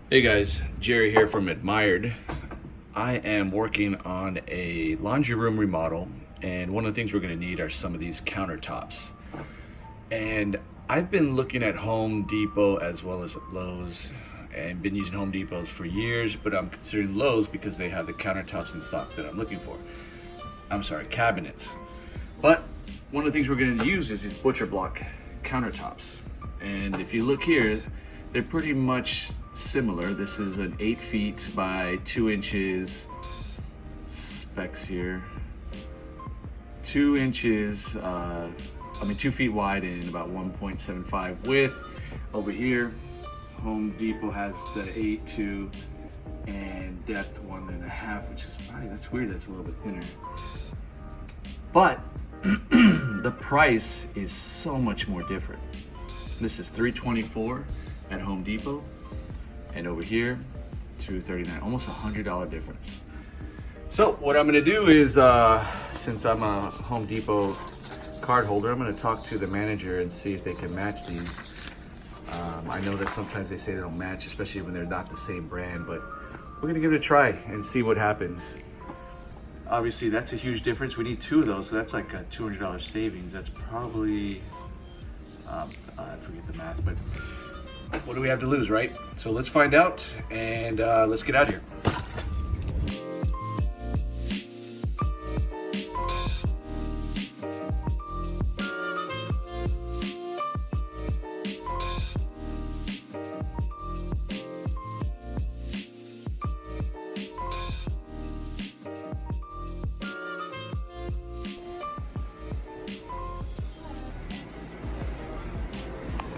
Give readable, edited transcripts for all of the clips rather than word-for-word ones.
Hey guys, Jerry here from Admired. I am working on a laundry room remodel, and one of the things we're going to need are some of these countertops. And I've been looking at Home Depot as well as Lowe's, and been using Home Depot's for years, but I'm considering Lowe's because they have the countertops in stock that I'm looking for. I'm sorry, cabinets. But one of the things we're going to use is these butcher block countertops. And if you look here, they're pretty much similar. This is an 8 feet by 2 inches specs here. 2 inches, 2 feet wide and about 1.75 width. Over here, Home Depot has the 8.2 and depth 1.5, which is probably, that's weird, that's a little bit thinner. But the price is so much more different. This is $324 at Home Depot, and over here, $239, almost $100 difference. So what I'm gonna do is, since I'm a Home Depot card holder, I'm gonna talk to the manager and see if they can match these. I know that sometimes they say they don't match, especially when they're not the same brand, but we're gonna give it a try and see what happens. Obviously, that's a huge difference. We need 2 of those, so that's like a $200 savings. That's probably, I forget the math, but what do we have to lose, right? So let's find out, and let's get out of here.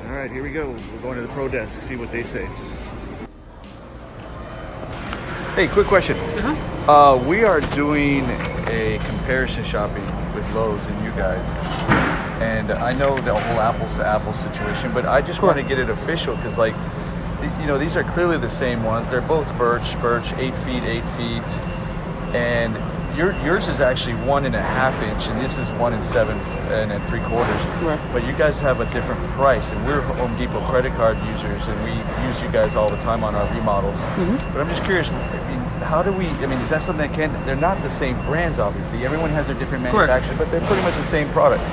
All right, here we go. We're going to the pro desk, see what they say. Hey, quick question. We are doing a comparison shopping with Lowe's and you guys. And I know the whole apples to apples situation, but I just want to get it official because, like, you know, these are clearly the same ones. They're both birch, 8 feet, 8 feet. And yours is actually 1.5 inch, and this is 1 7 3/4. Right. But you guys have a different price, and we're Home Depot credit card users, and we use you guys all the time on our remodels. But I'm just curious. I mean, how do we? I mean, is that something that can? They're not the same brands, obviously. Everyone has their different manufacturer, but they're pretty much the same product.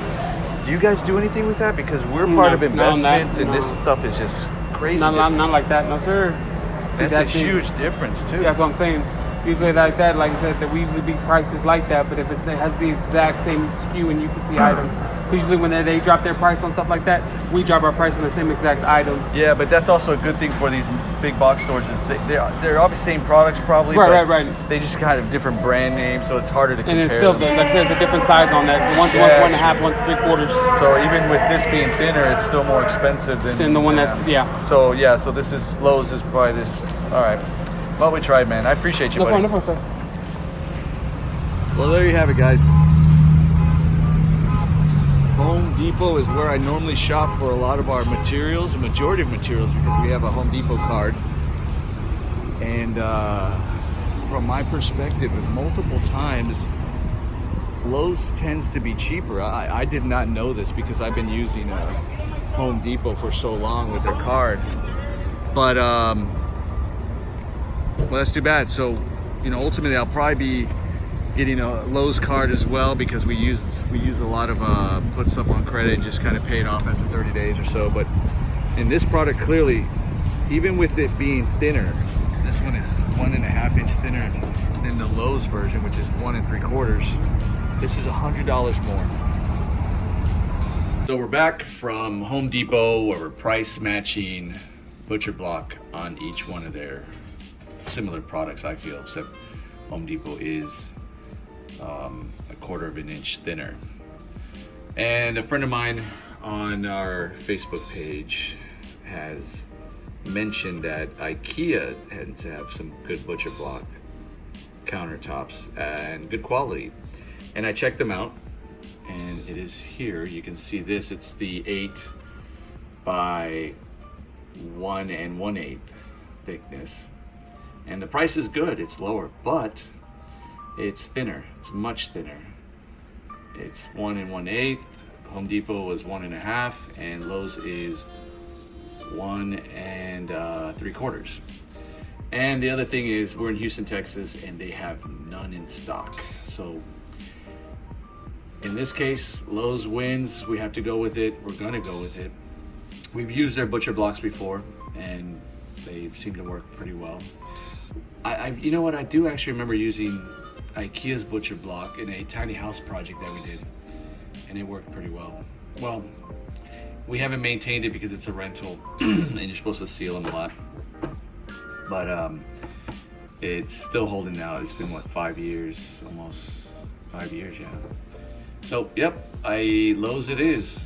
Do you guys do anything with that? Because we're part of investment, and this stuff is just crazy. Not like that, no sir. That's a huge difference too. That's what I'm saying. Usually like that, like I said, that we usually beat prices like that, but if it has the exact same SKU and UPC item, usually when they drop their price on stuff like that, we drop our price on the same exact item. Yeah, but that's also a good thing for these big box stores is they're obviously same products probably, right. They just kind of different brand names, so it's harder to compare. And it's still, like, there's a different size on that. One's 1.5, one's 3/4. So even with this being thinner, it's still more expensive than the one that's, So this is Lowe's is probably this. All right. Well, we tried, man. I appreciate you, buddy. No problem, sir. Well, there you have it, guys. Home Depot is where I normally shop for a lot of our materials, a majority of materials, because we have a Home Depot card. And from my perspective, multiple times, Lowe's tends to be cheaper. I did not know this because I've been using Home Depot for so long with their card. But well, that's too bad. So, you know, ultimately I'll probably be getting a Lowe's card as well because we use a lot of put stuff on credit and just kind of pay it off after 30 days or so. But in this product, clearly, even with it being thinner, this one is 1.5 inch thinner than the Lowe's version, which is 1 3/4. This is $100 more. So we're back from Home Depot where we're price matching butcher block on each one of their similar products, I feel, except Home Depot is a 1/4 inch thinner. And a friend of mine on our Facebook page has mentioned that Ikea had to have some good butcher block countertops and good quality. And I checked them out, and it is here. You can see this. It's the 8 by 1 1/8 thickness. And the price is good, it's lower, but it's thinner, it's much thinner. It's 1 1/8, Home Depot was 1.5, and Lowe's is 1 3/4. And the other thing is we're in Houston, Texas, and they have none in stock. So in this case, Lowe's wins. We have to go with it. We're gonna go with it. We've used their butcher blocks before, and they seem to work pretty well. You know what? I do actually remember using Ikea's butcher block in a tiny house project that we did, and it worked pretty well. Well, we haven't maintained it because it's a rental, and you're supposed to seal them a lot. But it's still holding out. It's been what, 5 years, almost 5 years, yeah. So, yep, Lowe's it is.